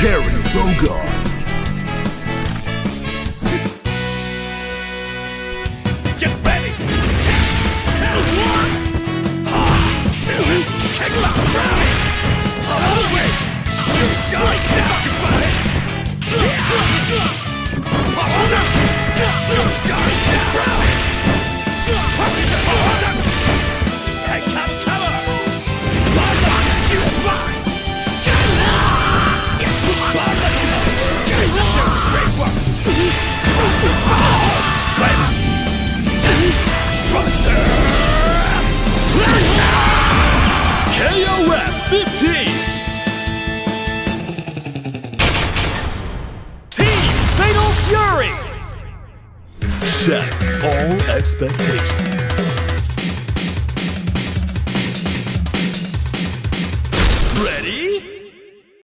Terry Bogard. Get ready! One! Two! Check it out! Wait! You're going down! You're going down! Hey, come cover! You fine! Great work! KOF 15. Team Fatal Fury! Shatter all expectations.